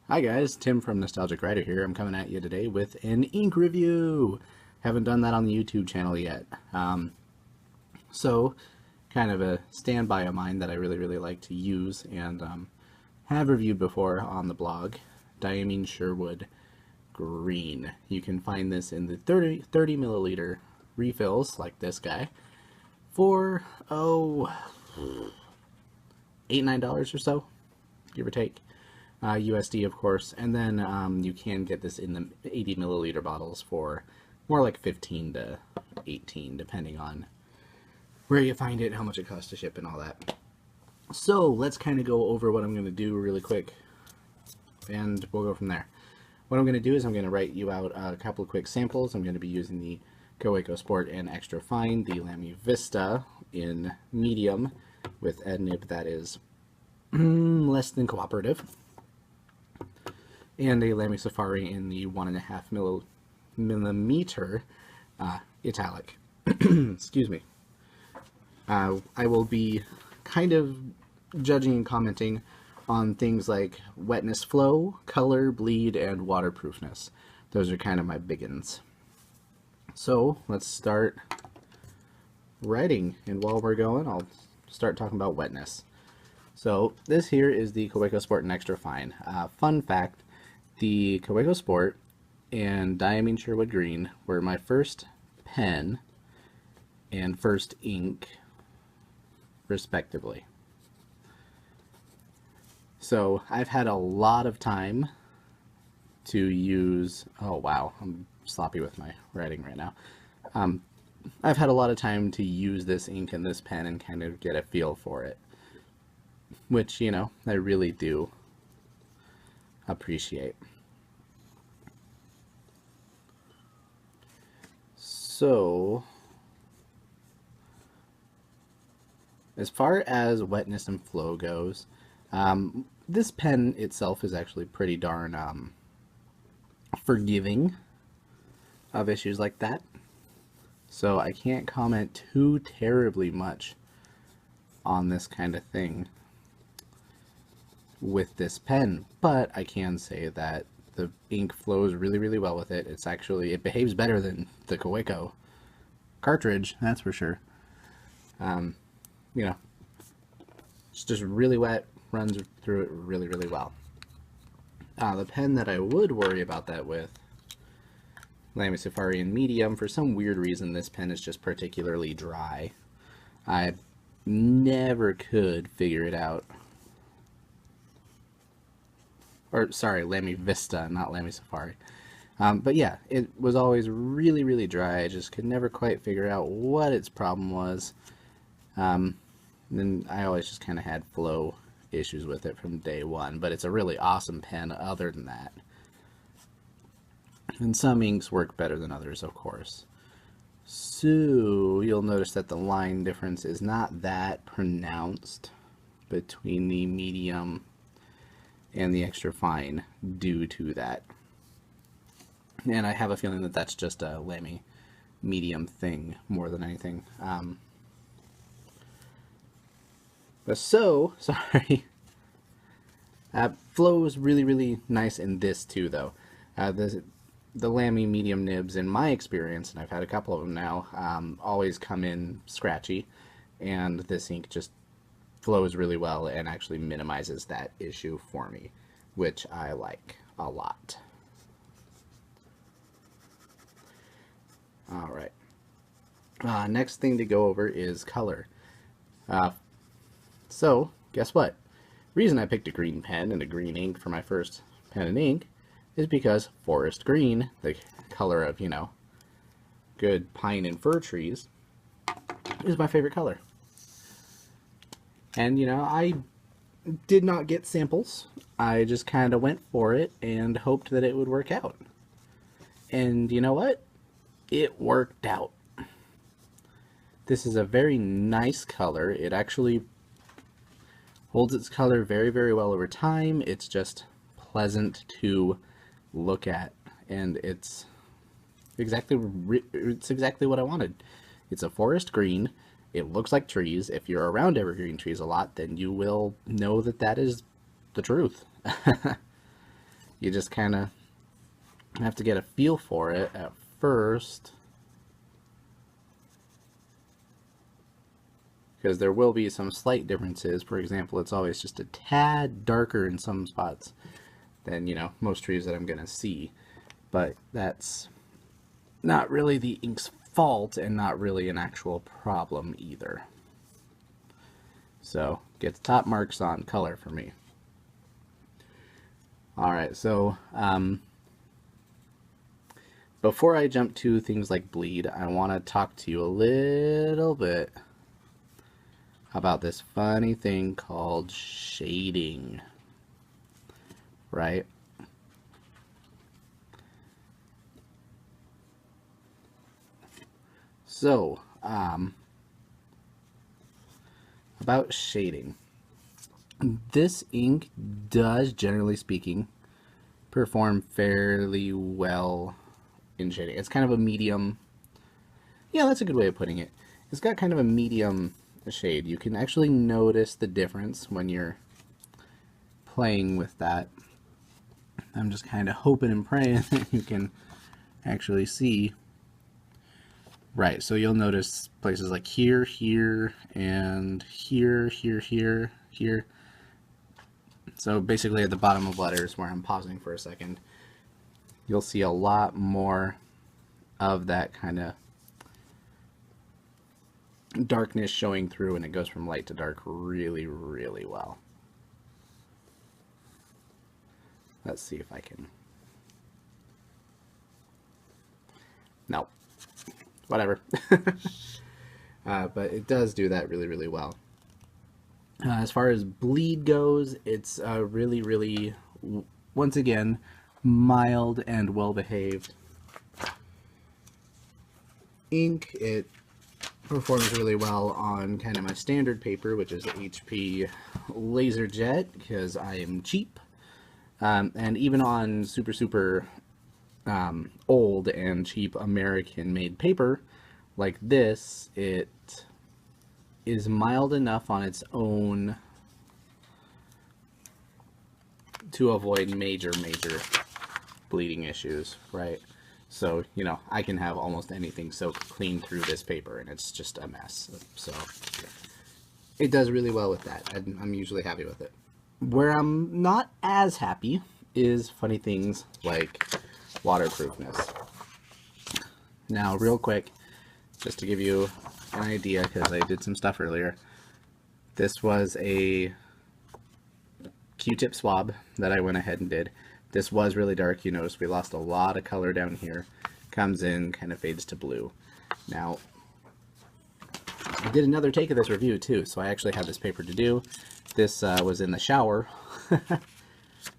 Hi guys, Tim from Nostalgic Writer here. I'm coming at you today with an ink review. Haven't done that on the YouTube channel yet. So, kind of a standby of mine that I really like to use and have reviewed before on the blog. Diamine Sherwood Green. You can find this in the 30 milliliter refills like this guy for, $8-9 or so, give or take. USD, of course, and then you can get this in the 80 milliliter bottles for more like 15 to 18, depending on where you find it, how much it costs to ship, and all that. So let's kind of go over what I'm going to do really quick, and we'll go from there. What I'm going to do is I'm going to write you out a couple of quick samples. I'm going to be using the Kaweco Sport in Extra Fine, the Lamy Vista in medium with a nib that is less than cooperative, and a Lamy Safari in the 1.5 millimeter italic. Excuse me. I will be kind of judging and commenting on things like wetness flow, color, bleed, and waterproofness. Those are kind of my big ones. So let's start writing, and while we're going, I'll start talking about wetness. So this here is the Kaweco Sport in Extra Fine. Fun fact, the Kaweco Sport and Diamine Sherwood Green were my first pen and first ink, respectively. So I've had a lot of time to use, oh wow, I'm sloppy with my writing right now. I've had a lot of time to use this ink and this pen and kind of get a feel for it, which, you know, I really do appreciate. So, as far as wetness and flow goes, this pen itself is actually pretty darn forgiving of issues like that. So I can't comment too terribly much on this kind of thing with this pen, but I can say that the ink flows really well with it. It's actually, it behaves better than the Kaweco cartridge, that's for sure. You know, it's just really wet, runs through it really well. The pen that I would worry about that with, Lamy Safari in medium, for some weird reason this pen is just particularly dry. I never could figure it out. Or sorry, Lamy Vista, not Lamy Safari. But yeah, it was always really dry. I just could never quite figure out what its problem was. Then I always just kind of had flow issues with it from day one, but it's a really awesome pen other than that. And some inks work better than others, of course. So you'll notice that the line difference is not that pronounced between the medium and the Extra Fine due to that. And I have a feeling that that's just a Lamy medium thing more than anything. But so, sorry. Flow is really nice in this too, though. The Lamy medium nibs, in my experience, and I've had a couple of them now, always come in scratchy, and this ink just flows really well and actually minimizes that issue for me, which I like a lot. Alright, next thing to go over is color. So, guess what? Reason I picked a green pen and a green ink for my first pen and ink is because forest green, the color of, you know, good pine and fir trees, is my favorite color. And, you know, I did not get samples. I just kind of went for it and hoped that it would work out. And you know what? It worked out. This is a very nice color. It actually holds its color very well over time. It's just pleasant to look at, and it's exactly what I wanted. It's a forest green. It looks like trees. If you're around evergreen trees a lot, then you will know that that is the truth. you just kind of have to get a feel for it at first, because there will be some slight differences. For example, it's always just a tad darker in some spots than, you know, most trees that I'm going to see. But that's not really the ink's fault and not really an actual problem either. So, gets top marks on color for me. Alright, so before I jump to things like bleed, I want to talk to you a little bit about this funny thing called shading, right? So, about shading. This ink does, generally speaking, perform fairly well in shading. It's kind of a medium. Yeah, that's a good way of putting it. It's got kind of a medium shade. You can actually notice the difference when you're playing with that. I'm just kind of hoping and praying that you can actually see. Right, so you'll notice places like here, here, and here, here, here, here. So basically at the bottom of letters, where I'm pausing for a second, you'll see a lot more of that kind of darkness showing through, and it goes from light to dark really, really well. Let's see if I can... No. Whatever. But it does do that really, really well. As far as bleed goes, it's really, really, once again, mild and well-behaved ink. It performs really well on kind of my standard paper, which is HP LaserJet, because I am cheap. And even on super old and cheap American-made paper like this, it is mild enough on its own to avoid major bleeding issues, right? So, you know, I can have almost anything soak clean through this paper and it's just a mess. So it does really well with that. I'm usually happy with it. Where I'm not as happy is funny things like waterproofness. Now, real quick, just to give you an idea, because I did some stuff earlier, this was a Q-tip swab that I went ahead and did. This was really dark. You notice we lost a lot of color down here. Comes in, kind of fades to blue. Now, I did another take of this review too, so I actually have this paper to do. This was in the shower,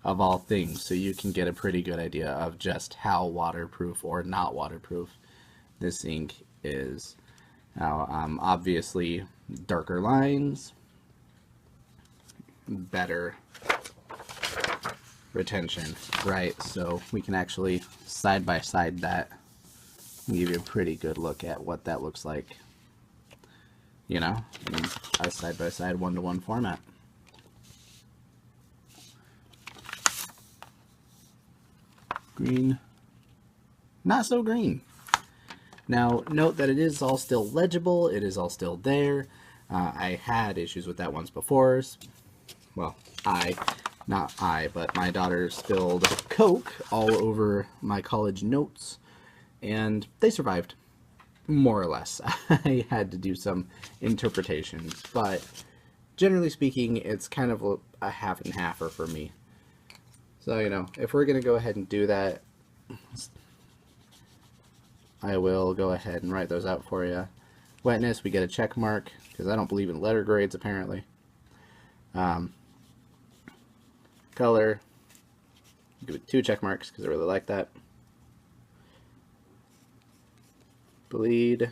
of all things, so you can get a pretty good idea of just how waterproof or not waterproof this ink is. Now, obviously, darker lines, better retention, right? So we can actually side by side that and give you a pretty good look at what that looks like, you know, in a side by side 1-to-1 format. Green, not so green. Now, note that it is all still legible, it is all still there. I had issues with that once before. Well, not I, but my daughter spilled Coke all over my college notes, and they survived, more or less. I had to do some interpretations, but generally speaking, it's kind of a half and halfer for me. So, you know, if we're going to go ahead and do that, I will go ahead and write those out for you. Wetness, we get a check mark, because I don't believe in letter grades, apparently. Color, give it 2 check marks, because I really like that. Bleed,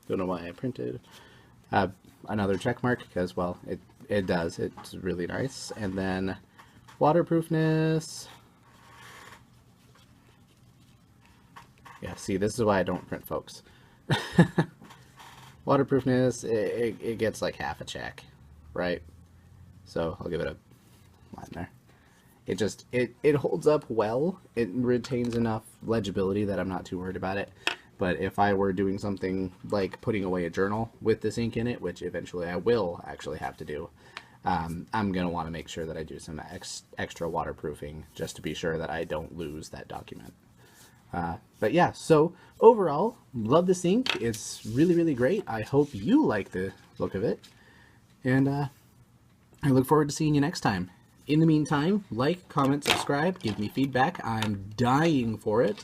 don't know why I printed. Another check mark, because, well, it does. It's really nice. And then waterproofness. Yeah, see, this is why I don't print, folks. Waterproofness, it gets like half a check, right? So I'll give it a line there. it holds up well. It retains enough legibility that I'm not too worried about it. But if I were doing something like putting away a journal with this ink in it, which eventually I will actually have to do, I'm going to want to make sure that I do some extra waterproofing just to be sure that I don't lose that document. But yeah, so overall, love this ink. It's really, really great. I hope you like the look of it. And I look forward to seeing you next time. In the meantime, like, comment, subscribe, give me feedback. I'm dying for it.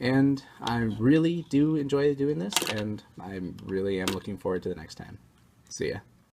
And I really do enjoy doing this, and I really am looking forward to the next time. See ya.